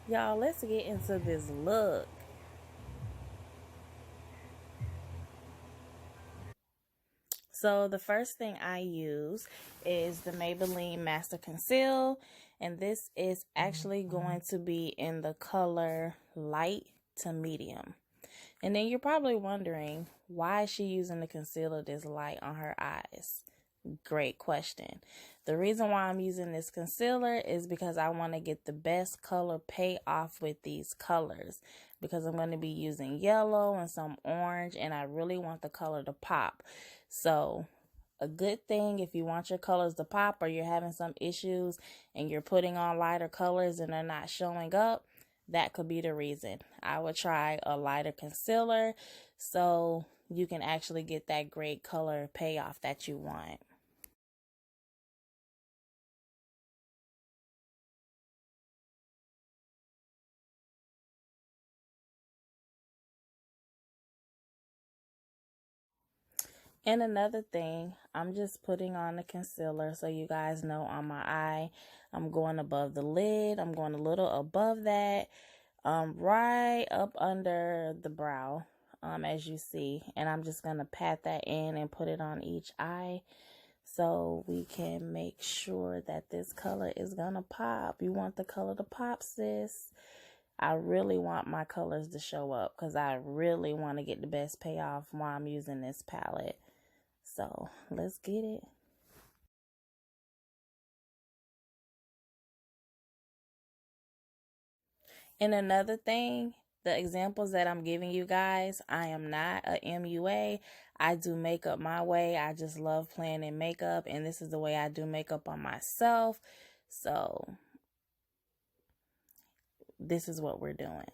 Y'all, let's get into this look. So the first thing I use is the Maybelline Master Conceal, and this is actually going to be in the color light to medium. And then you're probably wondering, why is she using the concealer this light on her eyes? Great question. The reason why I'm using this concealer is because I want to get the best color payoff with these colors, because I'm going to be using yellow and some orange, and I really want the color to pop. So a good thing, if you want your colors to pop or you're having some issues and you're putting on lighter colors and they're not showing up, that could be the reason. I would try a lighter concealer so you can actually get that great color payoff that you want. And another thing, I'm just putting on the concealer so you guys know on my eye. I'm going above the lid. I'm going a little above that, right up under the brow, as you see. And I'm just going to pat that in and put it on each eye so we can make sure that this color is going to pop. You want the color to pop, sis. I really want my colors to show up because I really want to get the best payoff while I'm using this palette. So let's get it. And another thing, the examples that I'm giving you guys, I am not a MUA. I do makeup my way. I just love playing in makeup, and this is the way I do makeup on myself. So this is what we're doing.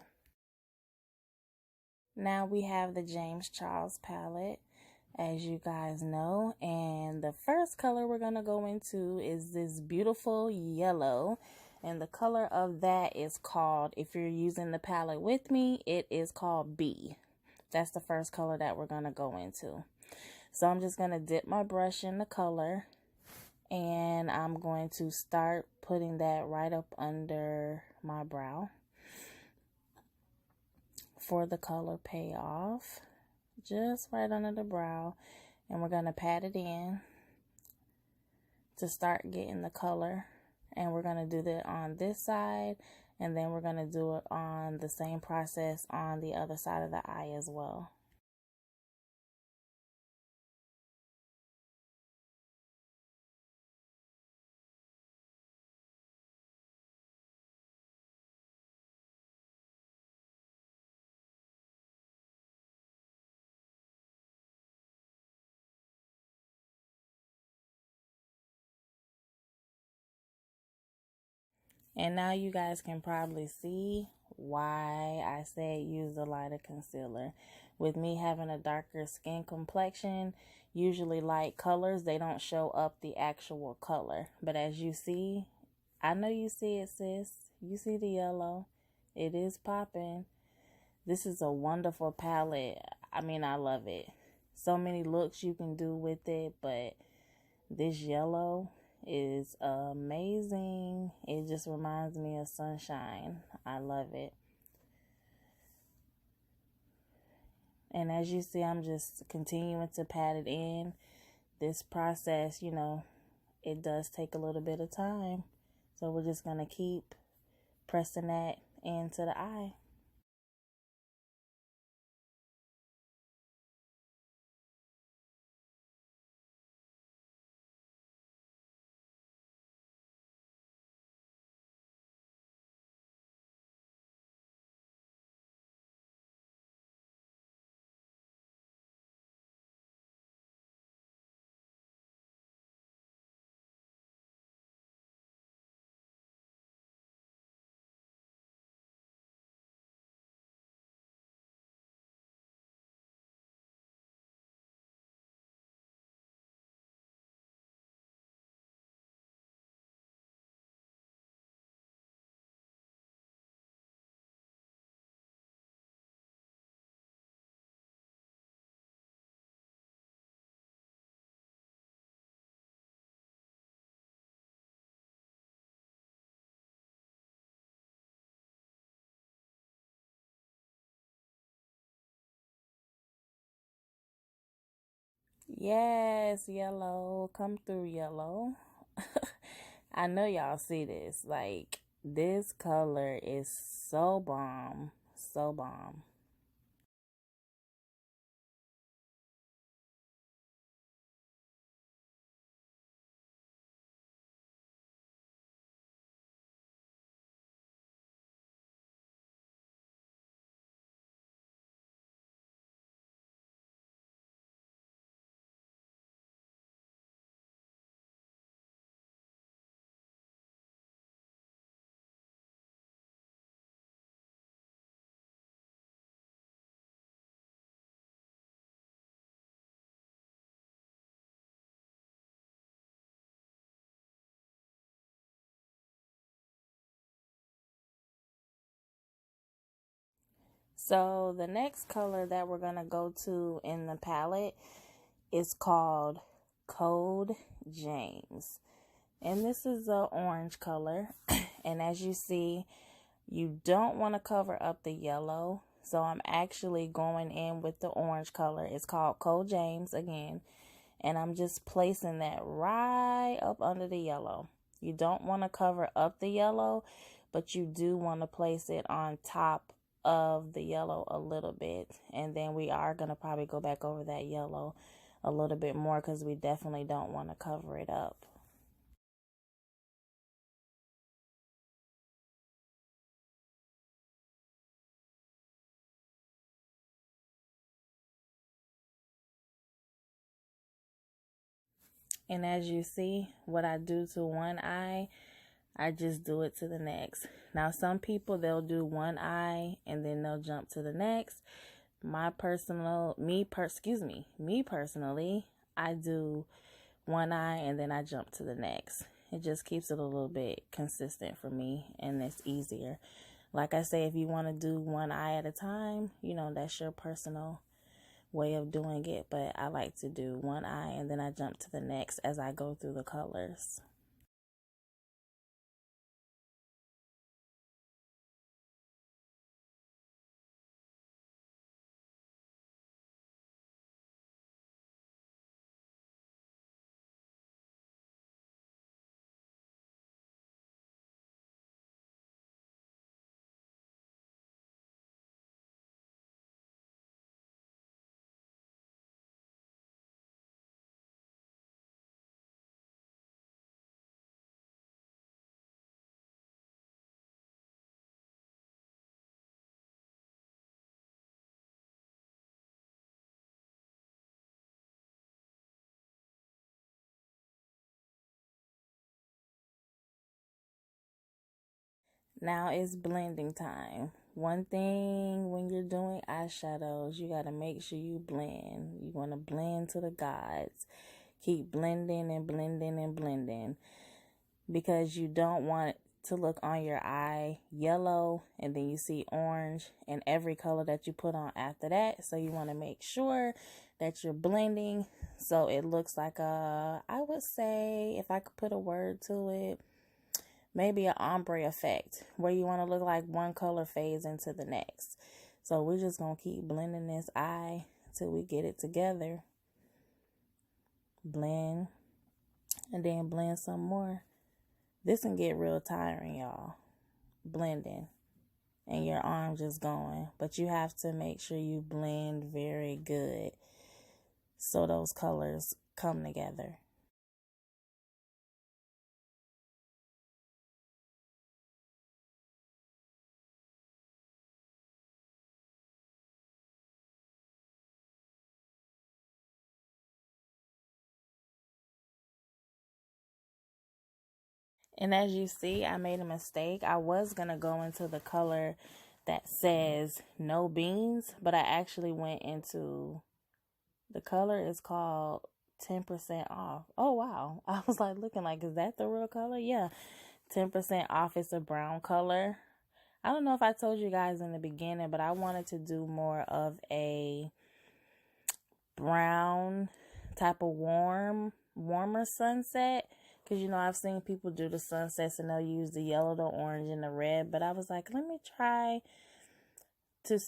Now we have the James Charles palette, as you guys know, and the first color we're going to go into is this beautiful yellow, and the color of that is called, if you're using the palette with me, it is called B. That's the first color that we're going to go into. So I'm just going to dip my brush in the color, and I'm going to start putting that right up under my brow for the color payoff, just right under the brow. And we're going to pat it in to start getting the color, and we're going to do that on this side, and then we're going to do it on the same process on the other side of the eye as well. And now you guys can probably see why I said use the lighter concealer. With me having a darker skin complexion, usually light colors, they don't show up the actual color. But as you see, I know you see it, sis. You see the yellow. It is popping. This is a wonderful palette. I mean, I love it. So many looks you can do with it, but this yellow is amazing. It just reminds me of sunshine. I love it. And as you see, I'm just continuing to pat it in. This process, it does take a little bit of time. So we're just going to keep pressing that into the eye. Yes, yellow. Come through, yellow. I know y'all see this. Like, this color is so bomb. So bomb. So the next color that we're going to go to in the palette is called Code James. And this is a orange color. And as you see, you don't want to cover up the yellow. So I'm actually going in with the orange color. It's called Code James again. And I'm just placing that right up under the yellow. You don't want to cover up the yellow, but you do want to place it on top of the yellow a little bit. And then we are going to probably go back over that yellow a little bit more because we definitely don't want to cover it up. And as you see, what I do to one eye, I just do it to the next. Now, some people, they'll do one eye and then they'll jump to the next. Me personally, I do one eye and then I jump to the next. It just keeps it a little bit consistent for me and it's easier. Like I say, if you want to do one eye at a time, you know, that's your personal way of doing it. But I like to do one eye and then I jump to the next as I go through the colors. Now it's blending time. One thing when you're doing eyeshadows, you got to make sure you blend. You want to blend to the gods. Keep blending and blending and blending because you don't want it to look on your eye yellow and then you see orange and every color that you put on after that. So you want to make sure that you're blending so it looks like I would say, if I could put a word to it, maybe an ombre effect where you want to look like one color fades into the next. So we're just going to keep blending this eye till we get it together. Blend and then blend some more. This can get real tiring, y'all. Blending and your arm just going. But you have to make sure you blend very good so those colors come together. And as you see, I made a mistake. I was going to go into the color that says no beans, but I actually went into the color is called 10% off. Oh, wow. I was like looking like, is that the real color? Yeah. 10% off. It's a brown color. I don't know if I told you guys in the beginning, but I wanted to do more of a brown type of warmer sunset. Because, you know, I've seen people do the sunsets and they'll use the yellow, the orange, and the red. But I was like, let me try to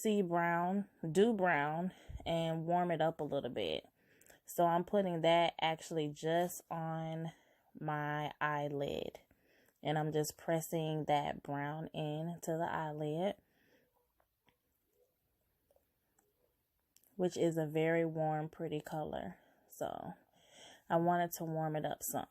do brown, and warm it up a little bit. So I'm putting that actually just on my eyelid. And I'm just pressing that brown into the eyelid, which is a very warm, pretty color. So I wanted to warm it up some.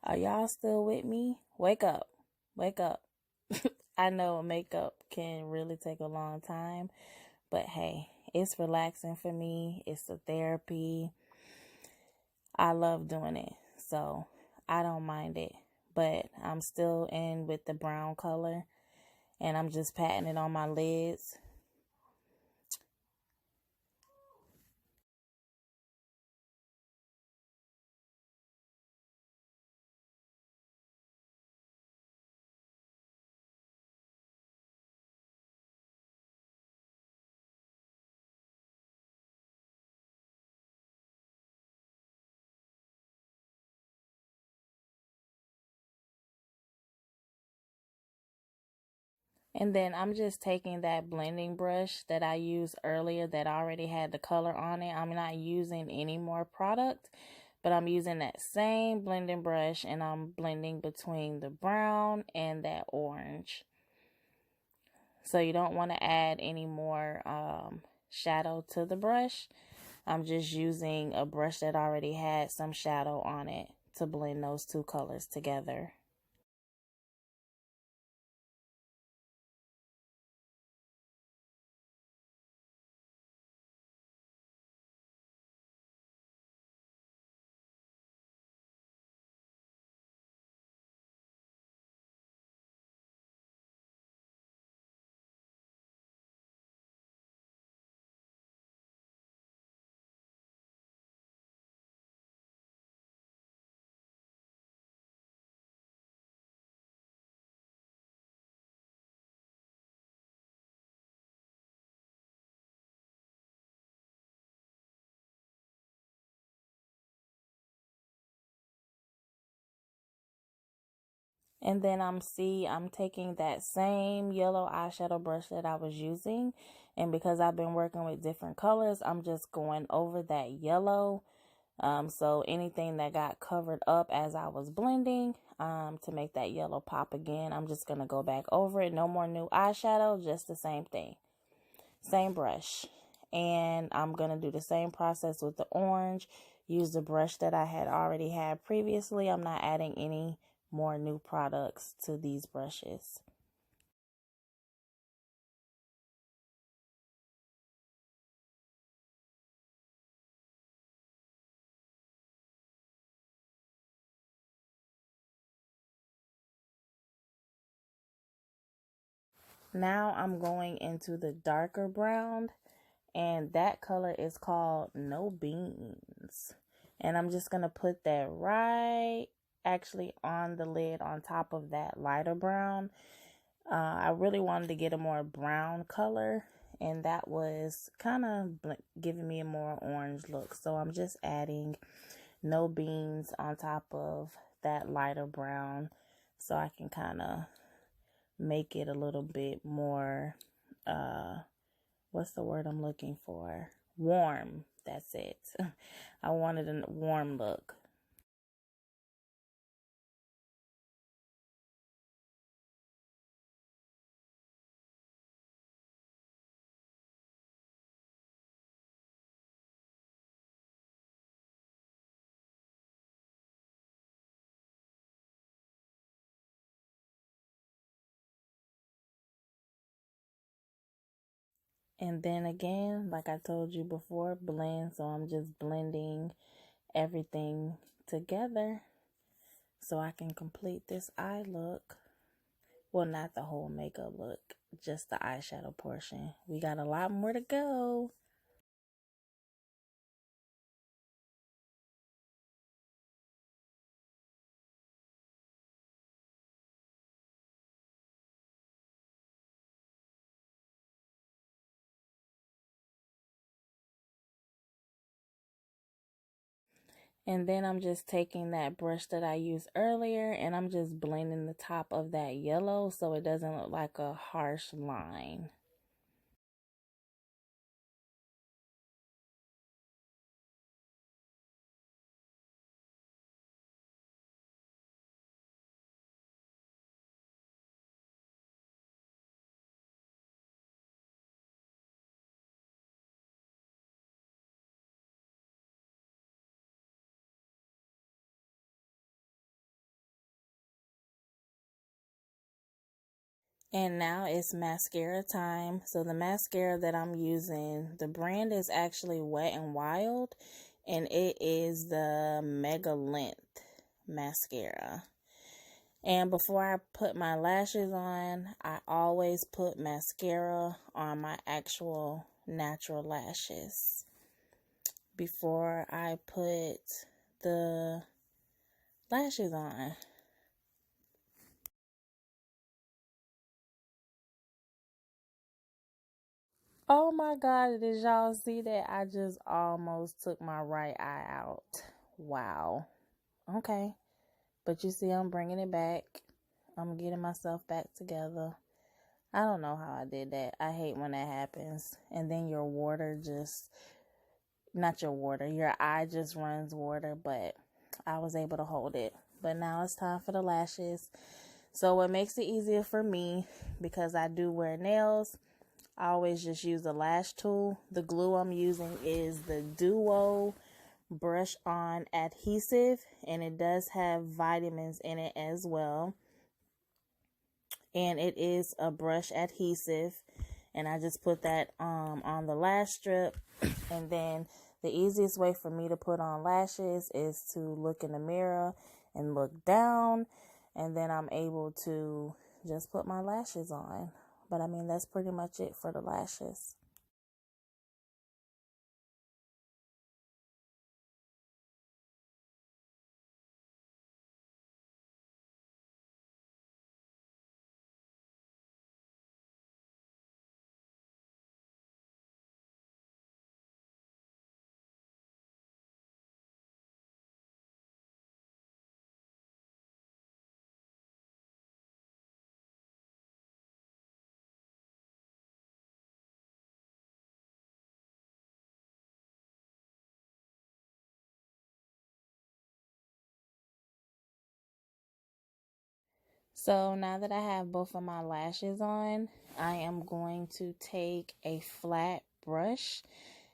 Are y'all still with me? Wake up. Wake up. I know makeup can really take a long time, but hey, it's relaxing for me. It's a therapy. I love doing it, so I don't mind it. But I'm still in with the brown color, and I'm just patting it on my lids. And then I'm just taking that blending brush that I used earlier that already had the color on it. I'm not using any more product, but I'm using that same blending brush and I'm blending between the brown and that orange. So you don't want to add any more shadow to the brush. I'm just using a brush that already had some shadow on it to blend those two colors together. And then I'm taking that same yellow eyeshadow brush that I was using. And because I've been working with different colors, I'm just going over that yellow. So anything that got covered up as I was blending, to make that yellow pop again, I'm just going to go back over it. No more new eyeshadow, just the same thing. Same brush. And I'm going to do the same process with the orange. Use the brush that I had already had previously. I'm not adding any more new products to these brushes. Now I'm going into the darker brown, and that color is called No Beans. And I'm just going to put that right actually on the lid on top of that lighter brown. I really wanted to get a more brown color, and that was kind of giving me a more orange look. So I'm just adding No Beans on top of that lighter brown so I can kind of make it a little bit more, what's the word I'm looking for? Warm. That's it. I wanted a warm look. And then again, like I told you before, blend. So I'm just blending everything together so I can complete this eye look. Well, not the whole makeup look, just the eyeshadow portion. We got a lot more to go. And then I'm just taking that brush that I used earlier and I'm just blending the top of that yellow so it doesn't look like a harsh line. And now it's mascara time. So the mascara that I'm using, the brand is actually Wet n Wild, and it is the Mega Length mascara. And before I put my lashes on, I always put mascara on my actual natural lashes before I put the lashes on. Oh my God, did y'all see that? I just almost took my right eye out. Wow. Okay. But you see, I'm bringing it back. I'm getting myself back together. I don't know how I did that. I hate when that happens. And then your water just, not your water, your eye just runs water. But I was able to hold it. But now it's time for the lashes. So what makes it easier for me, because I do wear nails, I always just use the lash tool. The glue I'm using is the Duo Brush On Adhesive, and it does have vitamins in it as well. And it is a brush adhesive, and I just put that on the lash strip. And then the easiest way for me to put on lashes is to look in the mirror and look down, and then I'm able to just put my lashes on. But I mean, that's pretty much it for the lashes. So now that I have both of my lashes on, I am going to take a flat brush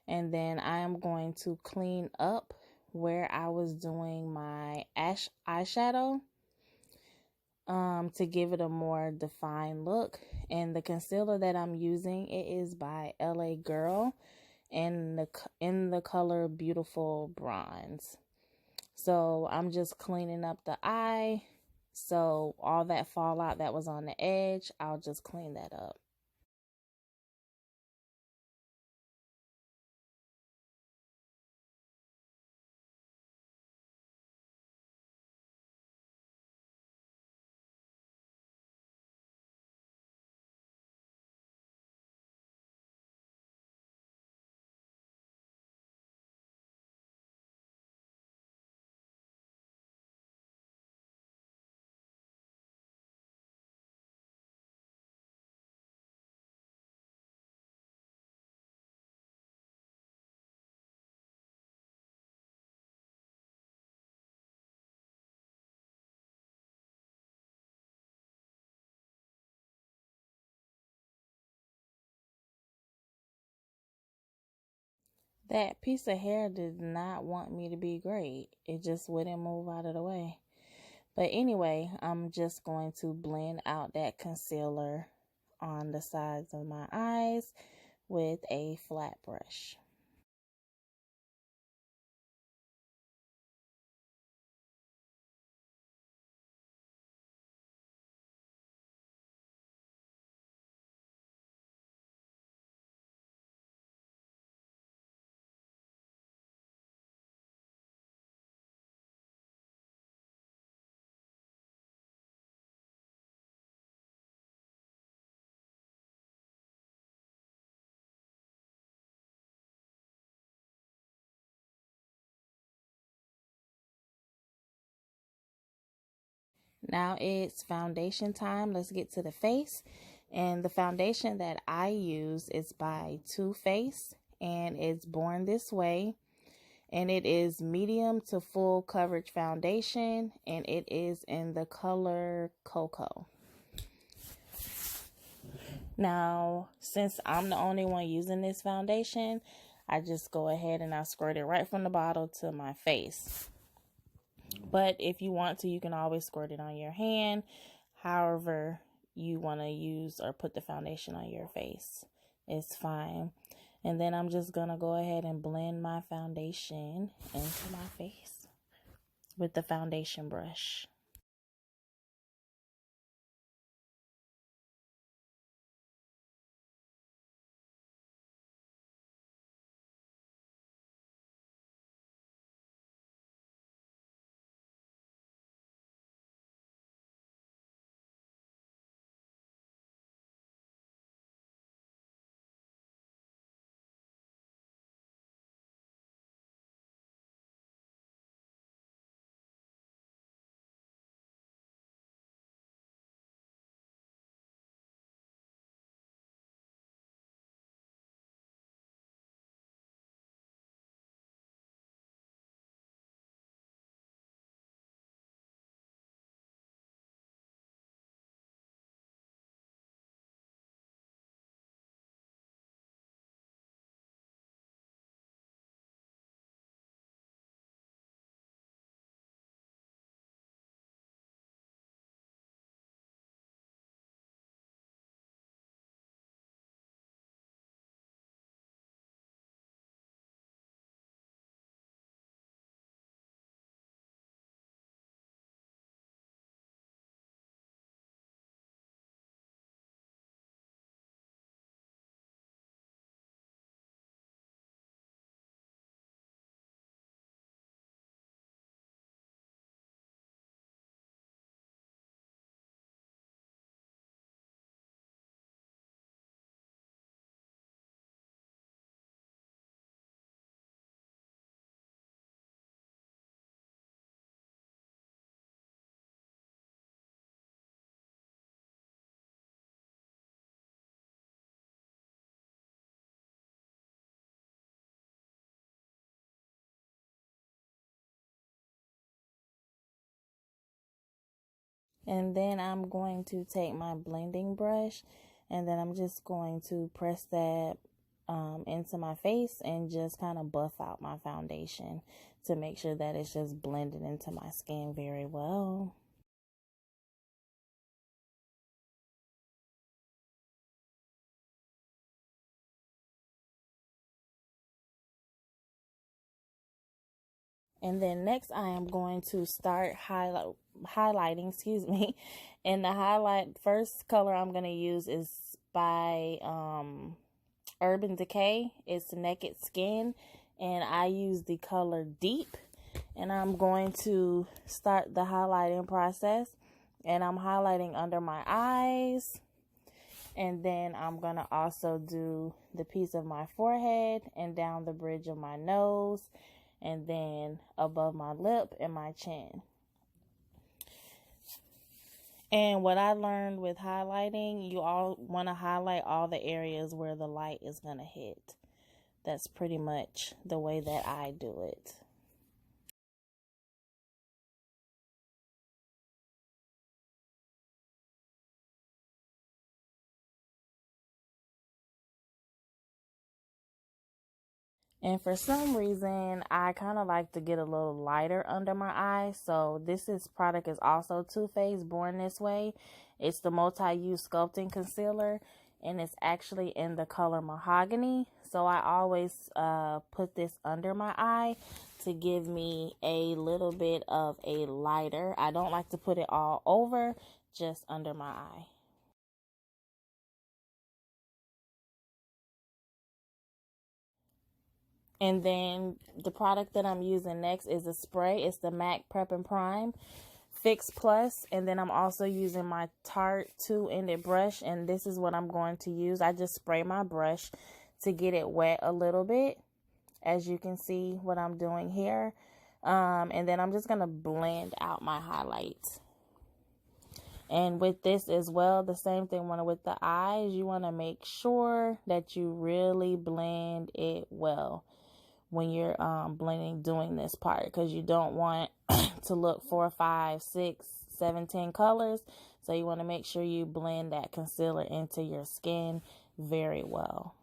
and then I am going to clean up where I was doing my eyeshadow to give it a more defined look. And the concealer that I'm using, it is by LA Girl in the color Beautiful Bronze. So I'm just cleaning up the eye. So all that fallout that was on the edge, I'll just clean that up. That piece of hair did not want me to be great. It just wouldn't move out of the way. But anyway, I'm just going to blend out that concealer on the sides of my eyes with a flat brush. Now it's foundation time. Let's get to the face. And the foundation that I use is by Too Faced, and it's Born This Way. And it is medium to full coverage foundation, and it is in the color Cocoa. Now, since I'm the only one using this foundation, I just go ahead and I squirt it right from the bottle to my face. But if you want to, you can always squirt it on your hand, however you want to use or put the foundation on your face. It's fine. And then I'm just going to go ahead and blend my foundation into my face with the foundation brush. And then I'm going to take my blending brush, and then I'm just going to press that into my face and just kind of buff out my foundation to make sure that it's just blended into my skin very well. And then next I am going to start highlighting, excuse me. And the first color I'm going to use is by Urban Decay. It's Naked Skin, and I use the color Deep. And I'm going to start the highlighting process, and I'm highlighting under my eyes. And then I'm going to also do the piece of my forehead and down the bridge of my nose, and then above my lip and my chin. And what I learned with highlighting, you all want to highlight all the areas where the light is going to hit. That's pretty much the way that I do it. And for some reason, I kind of like to get a little lighter under my eyes. So this product is also Too Faced, Born This Way. It's the multi-use sculpting concealer. and it's actually in the color Mahogany. So I always put this under my eye to give me a little bit of a lighter. I don't like to put it all over, just under my eye. And then the product that I'm using next is a spray. It's the MAC Prep and Prime Fix Plus. And then I'm also using my Tarte 2-ended brush. And this is what I'm going to use. I just spray my brush to get it wet a little bit. As you can see what I'm doing here. And then I'm just going to blend out my highlights. And with this as well, the same thing with the eyes. You want to make sure that you really blend it well when you're doing this part, because you don't want to look 4, 5, 6, 7, 10 colors. So you want to make sure you blend that concealer into your skin very well.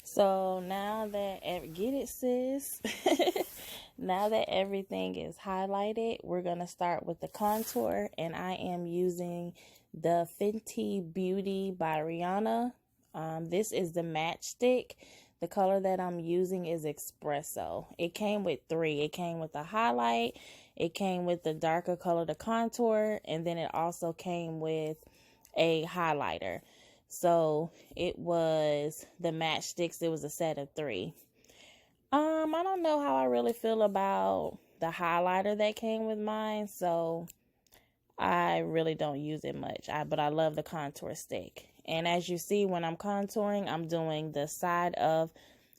So now that, get it sis, now that everything is highlighted, we're going to start with the contour, and I am using the Fenty Beauty by Rihanna. This is the matchstick. The color that I'm using is Espresso. It came with 3. It came with a highlight, it came with the darker color, the contour, and then it also came with a highlighter. So it was the matchsticks. It was a set of 3. I don't know how I really feel about the highlighter that came with mine, so I really don't use it much. But I love the contour stick. And as you see, when I'm contouring, I'm doing the side of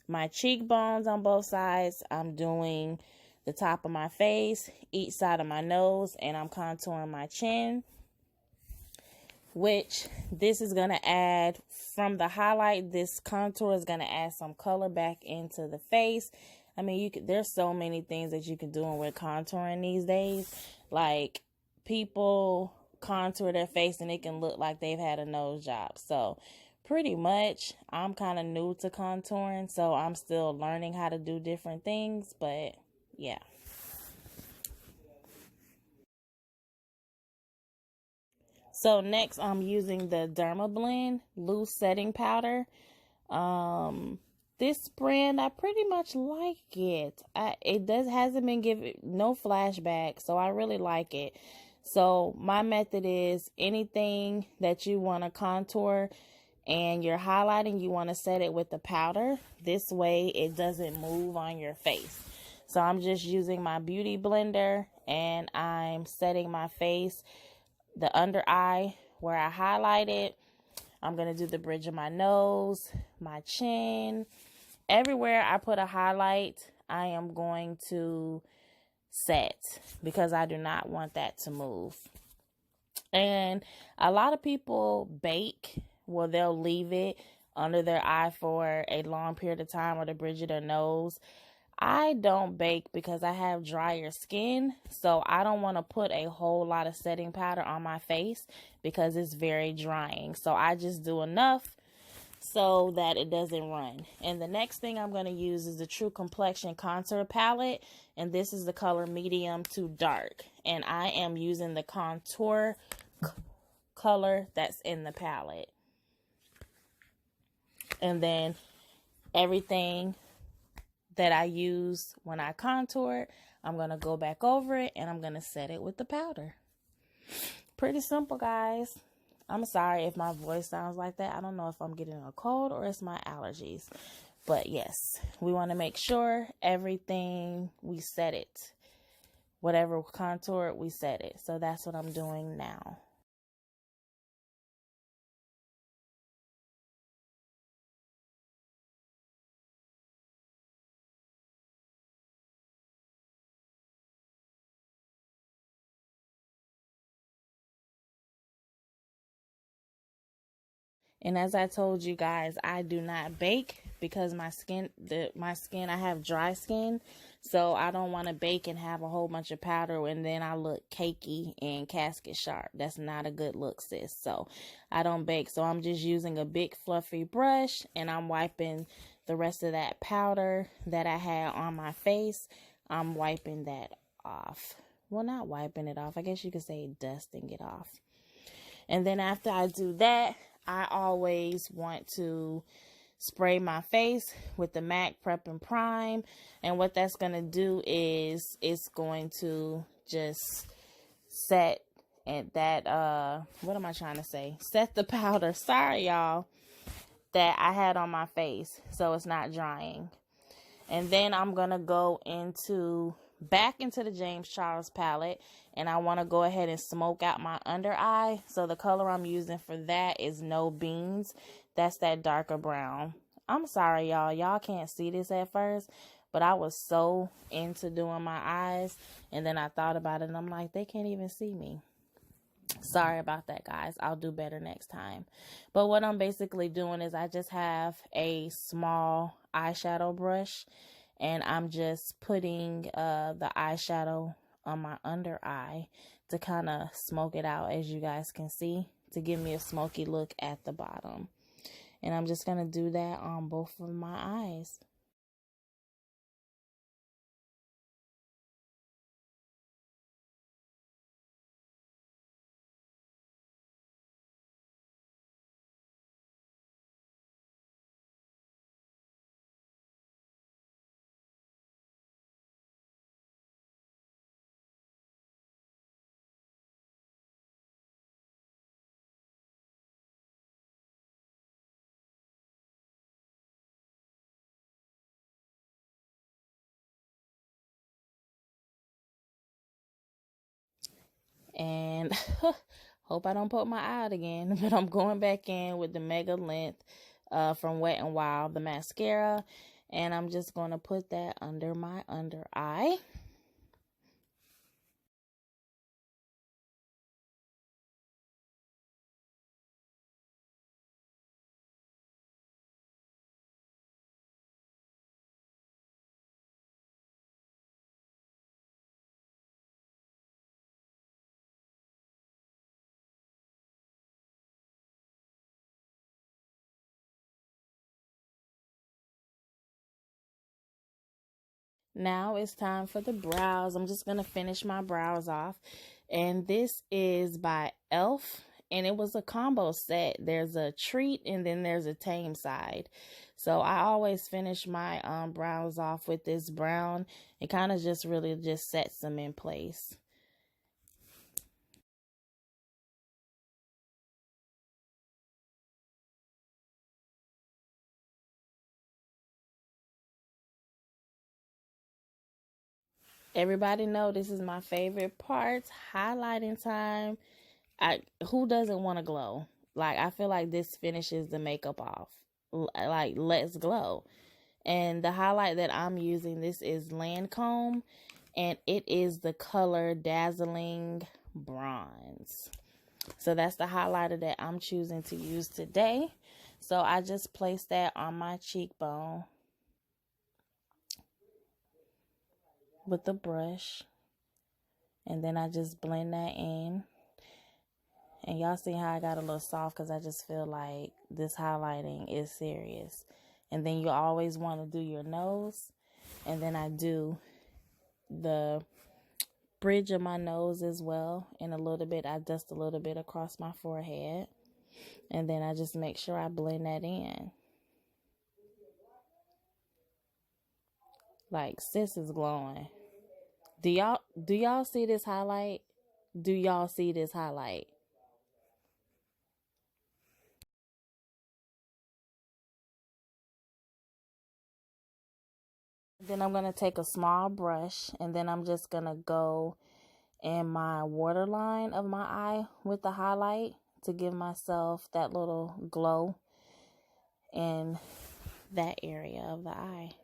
my cheekbones on both sides. I'm doing the top of my face, each side of my nose, and I'm contouring my chin. Which this is going to add, from the highlight, this contour is going to add some color back into the face. I mean, there's so many things that you can do with contouring these days. Like, people contour their face and it can look like they've had a nose job. So pretty much, I'm kind of new to contouring, so I'm still learning how to do different things, but yeah. So next, I'm using the Dermablend Loose Setting Powder. This brand, I pretty much like it. Hasn't been given no flashback, so I really like it. So my method is, anything that you want to contour and you're highlighting, you want to set it with the powder. This way it doesn't move on your face. So I'm just using my beauty blender and I'm setting my face, the under eye where I highlighted. I'm going to do the bridge of my nose, my chin. Everywhere I put a highlight, I am going to set, because I do not want that to move. And a lot of people bake, well, they'll leave it under their eye for a long period of time, or the bridge of their nose. I don't bake because I have drier skin, so I don't want to put a whole lot of setting powder on my face because it's very drying. So I just do enough so that it doesn't run. And the next thing I'm going to use is the True Complexion Contour Palette, and this is the color medium to dark. And I am using the contour color that's in the palette. And then everything that I use when I contour, I'm going to go back over it and I'm going to set it with the powder. Pretty simple, guys. I'm sorry if my voice sounds like that. I don't know if I'm getting a cold or it's my allergies. But yes, we want to make sure everything, we set it. Whatever contour, we set it. So that's what I'm doing now. And as I told you guys, I do not bake because my skin, I have dry skin. So I don't want to bake and have a whole bunch of powder and then I look cakey and casket sharp. That's not a good look, sis. So I don't bake. So I'm just using a big fluffy brush and I'm wiping the rest of that powder that I had on my face. I'm wiping that off. Well, not wiping it off. I guess you could say dusting it off. And then after I do that, I always want to spray my face with the MAC Prep and Prime. And what that's going to do is it's going to just set and that, what am I trying to say? Set the powder, sorry y'all, that I had on my face so it's not drying. And then I'm going to go back into the James Charles palette and I want to go ahead and smoke out my under eye. So the color I'm using for that is No Beans. That's that darker brown. I'm sorry, y'all. Y'all can't see this at first, but I was so into doing my eyes and then I thought about it and I'm like, they can't even see me. Sorry about that, guys. I'll do better next time. But what I'm basically doing is I just have a small eyeshadow brush and I'm just putting the eyeshadow on my under eye to kind of smoke it out, as you guys can see, to give me a smoky look at the bottom. And I'm just going to do that on both of my eyes. And hope I don't put my eye out again, but I'm going back in with the Mega Length from Wet n Wild, the mascara, and I'm just going to put that under my under eye. Now it's time for the brows. I'm just going to finish my brows off. And this is by e.l.f. And it was a combo set. There's a treat and then there's a tame side. So I always finish my brows off with this brown. It kind of just really just sets them in place. Everybody know this is my favorite part, highlighting time. Who doesn't want to glow? Like, I feel like this finishes the makeup off. Like, let's glow. And the highlight that I'm using, this is Lancome, and it is the color Dazzling Bronze. So that's the highlighter that I'm choosing to use today. So I just placed that on my cheekbone with the brush. And then I just blend that in. And y'all see how I got a little soft because I just feel like this highlighting is serious. And then you always want to do your nose. And then I do the bridge of my nose as well. And a little bit, I dust a little bit across my forehead. And then I just make sure I blend that in. Like, sis is glowing. Do y'all see this highlight? Do y'all see this highlight? Then I'm going to take a small brush, and then I'm just going to go in my waterline of my eye with the highlight to give myself that little glow in that area of the eye.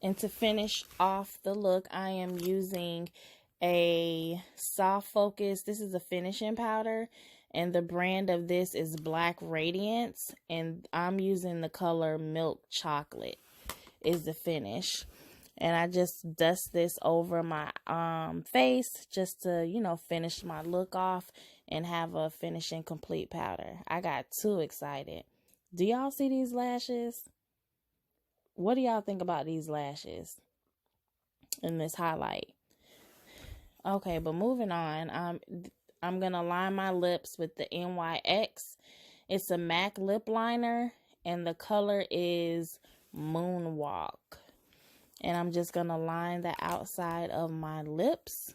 And to finish off the look, I am using a soft focus. This is a finishing powder, and the brand of this is Black Radiance, and I'm using the color Milk Chocolate is the finish. And I just dust this over my face just to, finish my look off and have a finishing complete powder. I got too excited. Do y'all see these lashes? What do y'all think about these lashes in this highlight? Okay, but moving on, I'm going to line my lips with the NYX. It's a MAC lip liner, and the color is Moonwalk. And I'm just going to line the outside of my lips.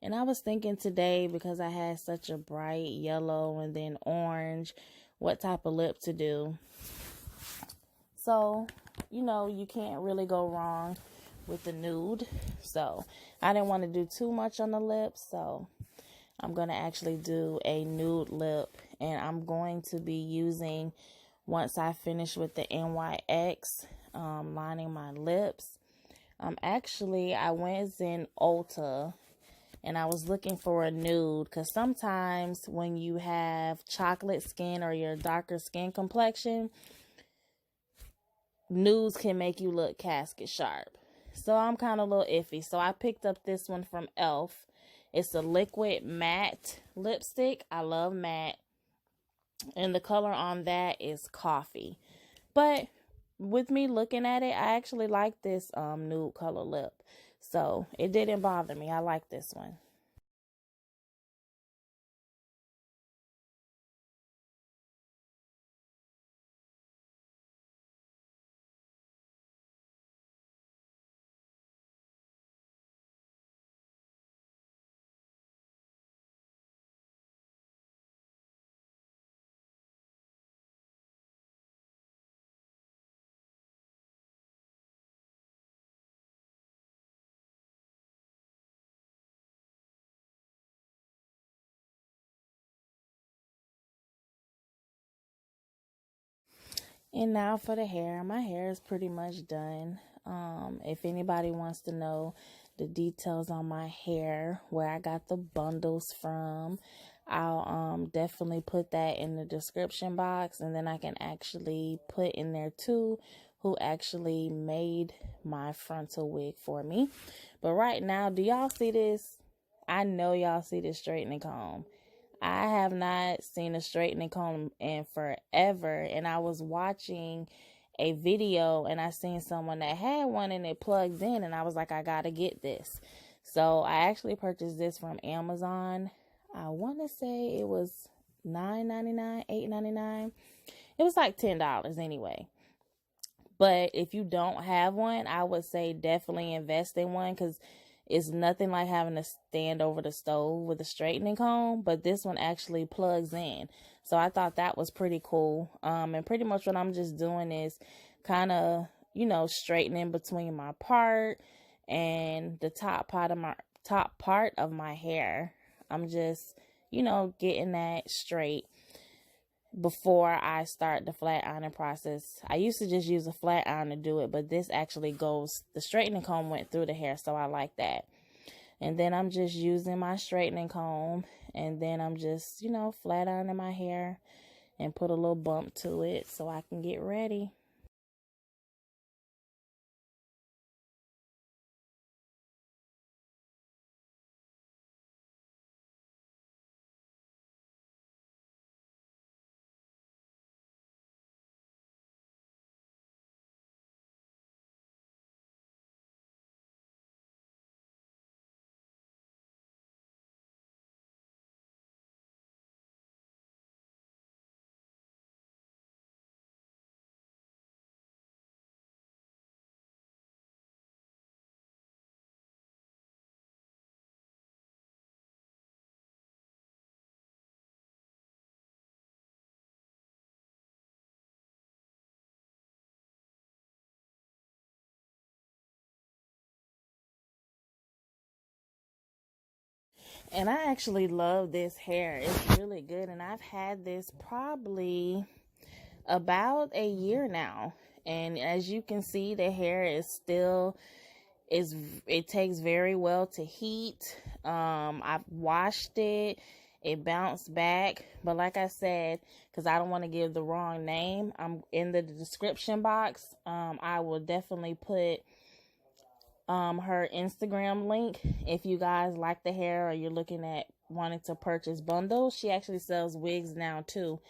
And I was thinking today, because I had such a bright yellow and then orange, what type of lip to do. So, you can't really go wrong with the nude. So, I didn't want to do too much on the lips. So, I'm going to actually do a nude lip. And I'm going to be using, once I finish with the NYX, lining my lips. I went in Ulta and I was looking for a nude, because sometimes when you have chocolate skin or your darker skin complexion, nudes can make you look casket sharp. So I'm kind of a little iffy. So I picked up this one from e.l.f. It's a liquid matte lipstick. I love matte. And the color on that is coffee. But with me looking at it, I actually like this nude color lip. So it didn't bother me. I like this one. And now for the hair. My hair is pretty much done. If anybody wants to know the details on my hair, where I got the bundles from, I'll definitely put that in the description box. And then I can actually put in there too who actually made my frontal wig for me. But right now, do y'all see this? I know y'all see this straightening comb. I have not seen a straightening comb in forever. And I was watching a video and I seen someone that had one and it plugs in, and I was like, I gotta get this. So I actually purchased this from Amazon. I want to say it was $9.99, $8.99. It was like $10 anyway. But if you don't have one, I would say definitely invest in one, because it's nothing like having to stand over the stove with a straightening comb. But this one actually plugs in. So I thought that was pretty cool. And pretty much what I'm just doing is kind of, straightening between my part and the top part of my hair. I'm just, getting that straight before I start the flat ironing process. I used to just use a flat iron to do it, but this actually goes, the straightening comb went through the hair, so I like that. And then I'm just using my straightening comb, and then I'm just, flat ironing my hair and put a little bump to it so I can get ready. And I actually love this hair. It's really good. And I've had this probably about a year now. And as you can see, the hair is still, it takes very well to heat. I've washed it. It bounced back. But like I said, because I don't want to give the wrong name, I'm in the description box. I will definitely put her Instagram link if you guys like the hair or you're looking at wanting to purchase bundles. She actually sells wigs now too,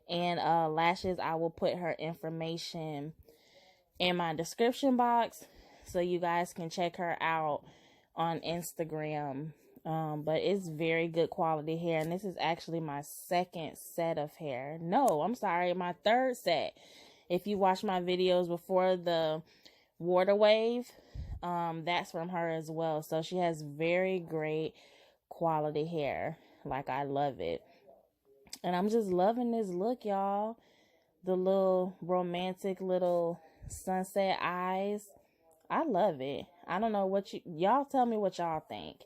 and lashes. I will put her information in my description box so you guys can check her out on Instagram. But it's very good quality hair, and this is actually my second set of hair. No, I'm sorry, my third set. If you watch my videos before, the water wave, that's from her as well. So she has very great quality hair. Like, I love it. And I'm just loving this look, y'all. The little romantic little sunset eyes. I love it. I don't know what y'all tell me what y'all think.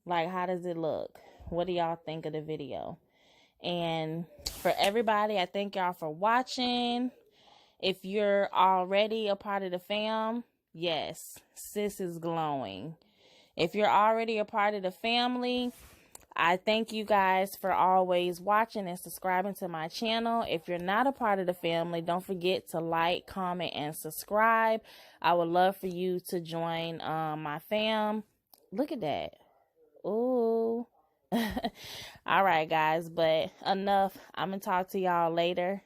Like, how does it look? What do y'all think of the video? And for everybody, I thank y'all for watching. If you're already a part of the fam, yes, sis is glowing. If you're already a part of the family, I thank you guys for always watching and subscribing to my channel. If you're not a part of the family, don't forget to like, comment, and subscribe. I would love for you to join my fam. Look at that. Ooh. All right, guys, but enough. I'm going to talk to y'all later.